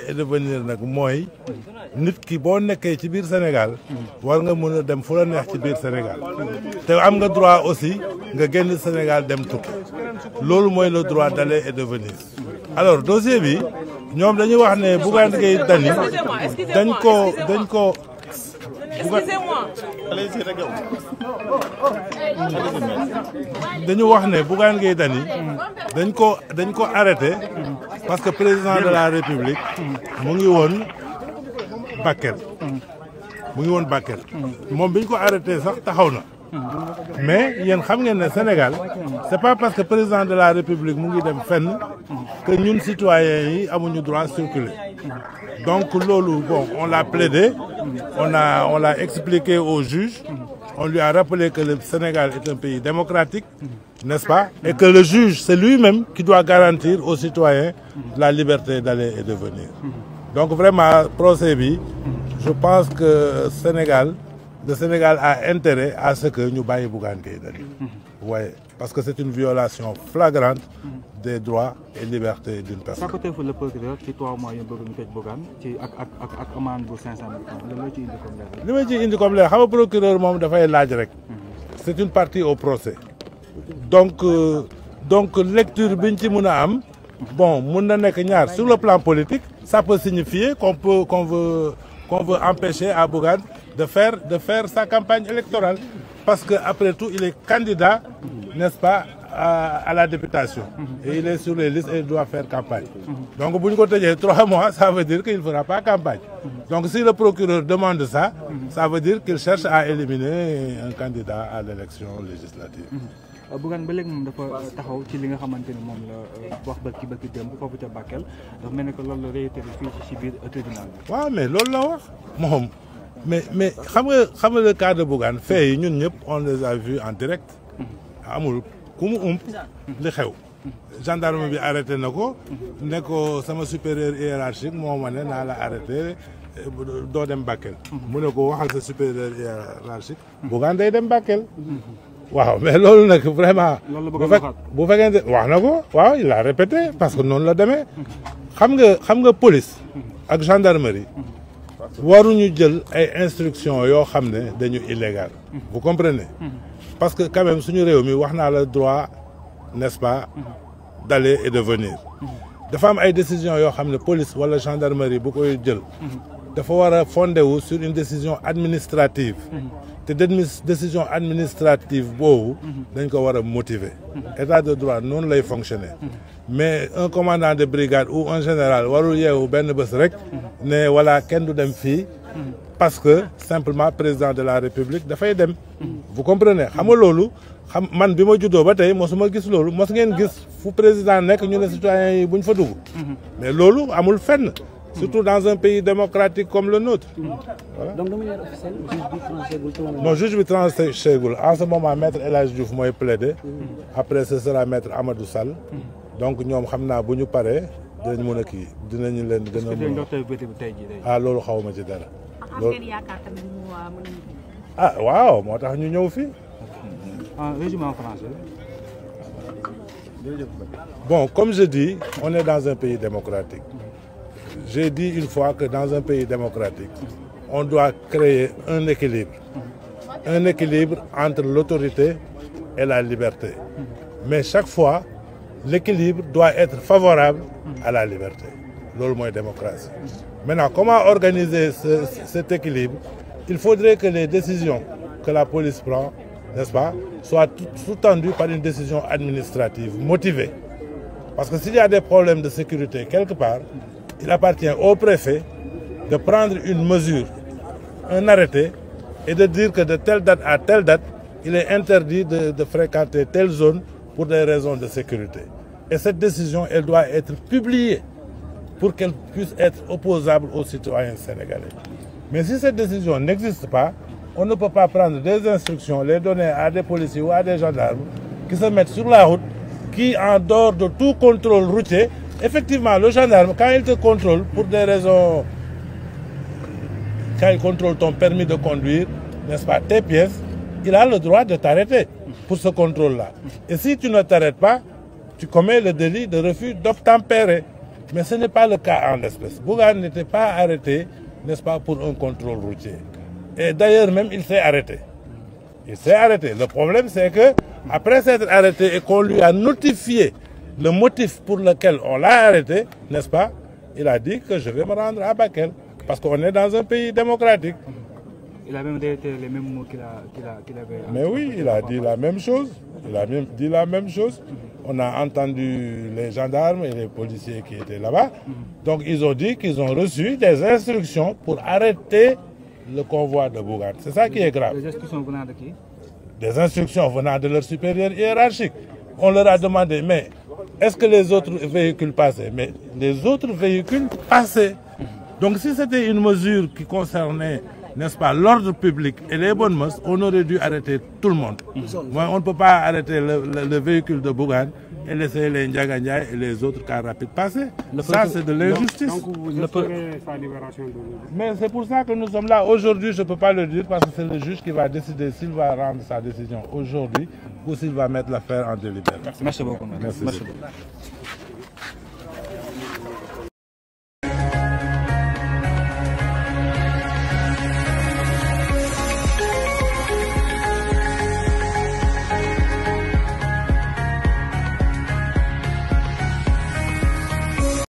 et devenir nag mooy nit ki boo nekkee ci biir Sénégal war nga mën a dem fu la neex ci biir Sénégal te am nga droit aussi nga génn Sénégal dem tukki loolu mooy le droit d'aller et de venir. Alors dossier bi ñoom dañuy wax ne Bougane Gueye Dany dañ ko dañu wax ne Bougane Gueye Dany dañ ko arrêté parce que président de la République mu ngi woon Bakel moom bi ñu ko arrêté sax taxaw na mais yéen xam ngeen ne Sénégal c'est pas parce que président de la République mu ngi dem fenn que ñun citoyens yi amuñu droit circuler donc loolu bon on l'a plaidé on l'a expliqué au juge on lui a rappelé que le Sénégal est un pays démocratique, n'est-ce pas? Et que le juge, c'est lui-même qui doit garantir aux citoyens la liberté d'aller et de venir. Donc vraiment, procès bi, je pense que le Sénégal a intérêt à ce que nous baillons Bougane Gueye Dany. Ouais, parce que c'est une violation flagrante des droits et libertés d'une personne. Ça côté le procureur ci 3 mois yu bëgg ñu tëj Bougane ci ak amende bu 500 000 francs. li ma ci indi comme leer xam nga procureur moom dafay laaj rek. C'est une partie au procès. Donc lecture biñ ci mën a am bon mën na nekk ñaar sur le plan politique ça peut signifier qu'on veut empêcher à Bougane de faire sa campagne électorale parce que après tout il est candidat, n'est-ce pas, à la députation et il est sur les listes et il doit faire campagne. Donc bu ñu ko tëjee 3 mois ça veut dire qu'il ne fera pas campagne. Donc si le procureur demande ça, ça veut dire qu'il cherche à éliminer un candidat à l'élection législative. Bougane ba léegi moom dafa taxaw ci li nga xamante ni moom la wax barki démb foofu ca Bakel dafa mel ne que loolu la réitéré fii ci biir tribunal bi. waaw mais loolu la wax moom mais xam nga le cas de Bougane fait yi ñun ñëpp on les a vus en direct. amul ku mu ump li xew. gendarme bi arrêté na ko ne ko sama supérieur hiérarchique moo ma ne naa la arrêté doo dem Bakel. mu ne ko waxal sa supérieur hiérarchique. Bougane day dem Bakel. waaw mais loolu nag vraiment. bu fekkee wax na ko waaw il a répété parce que noonu la demee. xam nga police ak gendarmerie waruñu jël ay instructions yoo xam ne dañu illégal. vous comprenez. parce que quand même suñu réew mi wax naa la droit n'est-ce pas d'aller et de venir. dafa am ay décisions yoo xam ne police wala gendarmerie bu koy jël. dafa war a fondé wu sur une décision administrative. te décision administrative boobu dañ ko war a motiver. état de droit noonu lay fonctionner. mais un commandant de brigade ou un général warul yeewu benn bés rek ne voilà kenn du dem fii parce que simplement président de la république dafay dem. vous comprenez xam nga loolu man bi ma juddoo ba tey mosuma gis loolu mos ngeen gis fu président nekk ñu ne citoyens yi buñ fa dugg. mais loolu amul fenn. surtout dans un pays démocratique comme le nôtre. Voilà. Donc de manière officielle, juge bi tranché. Non, juge bi tranché gul en ce moment maître El Hadj Diouf mooy plaider. Après ce sera maître Amadou Sall. Donc ñoom xam naa bu ñu paree dinañ mën a kii dinañu leen gën a mën a. loolu xaw ma ci dara. loolu waaw moo tax ñu ñëw fii. Résumé en français. Bon, comme je dis, on est dans un pays démocratique. J'ai dit une fois que dans un pays démocratique, on doit créer un équilibre. Un équilibre entre l'autorité et la liberté. Mais chaque fois, l'équilibre doit être favorable à la liberté. C'est la démocratie. Maintenant, comment organiser cet équilibre? Il faudrait que les décisions que la police prend, n'est-ce pas, soient sous-tendues par une décision administrative motivée. Parce que s'il y a des problèmes de sécurité quelque part, il appartient au préfet de prendre une mesure, un arrêté, et de dire que de telle date à telle date, il est interdit de fréquenter telle zone pour des raisons de sécurité. Et cette décision, elle doit être publiée pour qu'elle puisse être opposable aux citoyens sénégalais. Mais si cette décision n'existe pas, on ne peut pas prendre des instructions, les donner à des policiers ou à des gendarmes qui se mettent sur la route, qui, en dehors de tout contrôle routier, effectivement, le gendarme, quand il te contrôle pour des raisons, quand il contrôle ton permis de conduire, n'est-ce pas, tes pièces, il a le droit de t'arrêter pour ce contrôle-là. Et si tu ne t'arrêtes pas, tu commets le délit de refus d'obtempérer. Mais ce n'est pas le cas en l'espèce. Bougane n'était pas arrêté, n'est-ce pas, pour un contrôle routier. Et d'ailleurs même, il s'est arrêté. Il s'est arrêté. Le problème, c'est que après s'être arrêté et qu'on lui a notifié le motif pour lequel on l'a arrêté, n'est-ce pas, il a dit que je vais me rendre à Bakel. Parce qu'on est dans un pays démocratique. Il a même dit les mêmes mots qu'il avait... Mais oui, il a dit la même chose. Il a même dit la même chose. On a entendu les gendarmes et les policiers qui étaient là-bas. Donc ils ont dit qu'ils ont reçu des instructions pour arrêter le convoi de Bougane. C'est ça qui est grave. Les instructions venant de qui? Des instructions venant de leur supérieur hiérarchique. On leur a demandé, mais est-ce que les autres véhicules passaient? Mais les autres véhicules passaient. Donc si c'était une mesure qui concernait, n'est-ce pas, l'ordre public et les bonnes mœurs, on aurait dû arrêter tout le monde. Moi, on ne peut pas arrêter le véhicule de Bougane et laisser les Ndiaga Ndiaye et les autres cars rapides passer. Ça, c'est de l'injustice. Donc vous espérez sa libération de... Mais c'est pour ça que nous sommes là. Aujourd'hui, je ne peux pas le dire parce que c'est le juge qui va décider s'il va rendre sa décision aujourd'hui ou s'il va mettre l'affaire en délibéré. Merci beaucoup. Merci beaucoup.